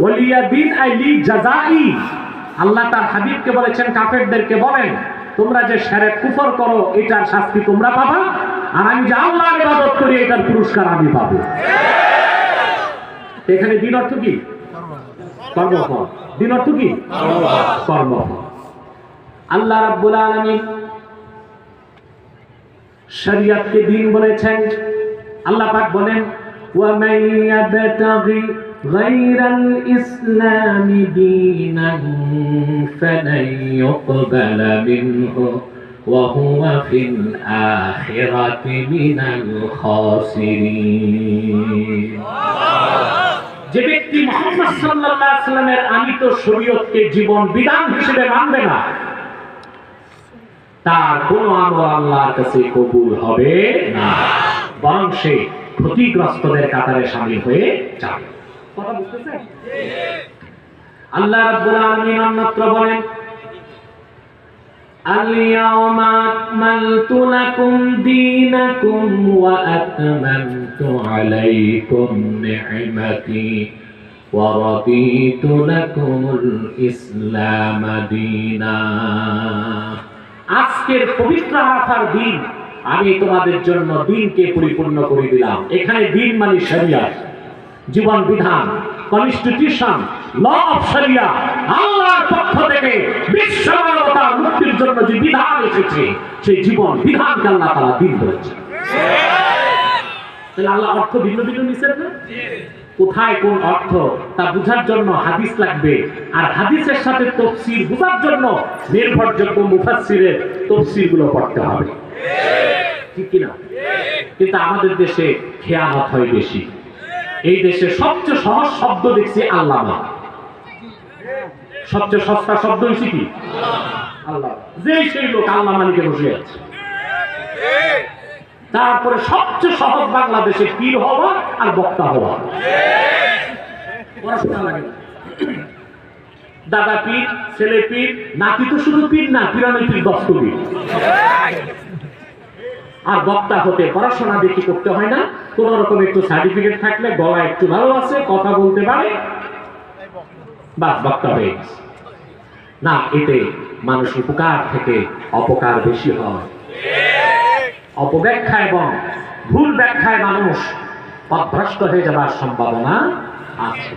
ওয়ালিয়া দিন আইলি জাযাই। আল্লাহ তার হাবিবকে বলেছেন, কাফেরদেরকে বলেন তোমরা যে শিরক কুফর করো এটার শাস্তি তোমরা পাবা, আর আমি যে আল্লাহর ইবাদত করি এটার পুরস্কার আমি পাবো। এখানে দিন অর্থ কি? কর্মফল। দিন অর্থ কি? কর্মফল। আল্লাহ রাব্বুল আলামিন শরিয়তকে দিন বলেছেন। আল্লাহ পাক বলেন, ওয়া মান ইয়াবতাগি গায়রাল ইসলামি দীনান ফালান ইউকবালা মিনহু ওয়া হুয়া ফিল আখিরাতি মিনাল খাসিরিন। যে ব্যক্তি মুহাম্মদ সাল্লাল্লাহু আলাইহি ওয়াসাল্লামের আনিত শরীয়তকে জীবন বিধান হিসেবে মানবে না, তার কোন আমল আল্লাহর কাছে কবুল হবে না, বরং সে ক্ষতিগ্রস্তদের কাতারে শামিল হয়ে যাবে। কথা বুঝতেছেন? আল্লাহ রাব্বুল আলামিন অন্যত্র বলেন, আল-ইয়াওমা আকমালতু লাকুম দীনাকুম ওয়া আতমামতু আলাইকুম নি'মাতি ওয়া রাদিতু লাকুমুল ইসলাম দীনা। আজকের পবিত্র আরাফার দিন আমি তোমাদের জন্য দিনকে পরিপূর্ণ করে দিলাম। এখানে দিন মানে শরিয়ত, জীবন বিধান, কনস্টিটিউশন, ল অফ শরিয়া। আল্লাহর পক্ষ থেকে বিশ্ব মানবতার মুক্তির জন্য যে বিধান এসেছে সেই জীবন বিধানকে আল্লাহ তাআলা দিন বলেছেন। তাহলে আল্লাহ অর্থ ভিন্ন ভিন্ন নিছেন না? কোথায় কোন অর্থ তা বোঝার জন্য হাদিস লাগবে, আর হাদিসের সাথে তাফসীর বোঝার জন্য নির্ভরযোগ্য মুফাসসিরের তাফসীরগুলো পড়তে হবে, ঠিক কি না? কিন্তু আমাদের দেশে খেয়ানত হয় বেশি। এই দেশে সবচেয়ে সহজ শব্দ দেখছি আল্লামা, সবচেয়ে সস্তা শব্দ হচ্ছে কি? আল্লাহ। যে সেই লোক আল্লামা লিখে বসে আছে। তারপরে সবচেয়ে সহজ বাংলাদেশে পীর হওয়া আর বক্তা হওয়া। পড়াশোনা লাগে না। দাদা পীর, ছেলে পীর, নাতি তো শুধু পীর না, পিরামিড দস্তবীর। আর বক্তা হতে পড়াশোনা বেশি করতে হয় না, কোন রকম একটু সার্টিফিকেট থাকলে, গলা একটু ভালো আছে, কথা বলতে পারে, বাস বক্তা হয়ে গেছে। না, এতে মানুষ উপকার থেকে অপকার বেশি হয়। অপব্যাখ্যা এবং ভুল ব্যাখ্যায় মানুষ পথভ্রষ্ট হয়ে যাবার সম্ভাবনা আছে।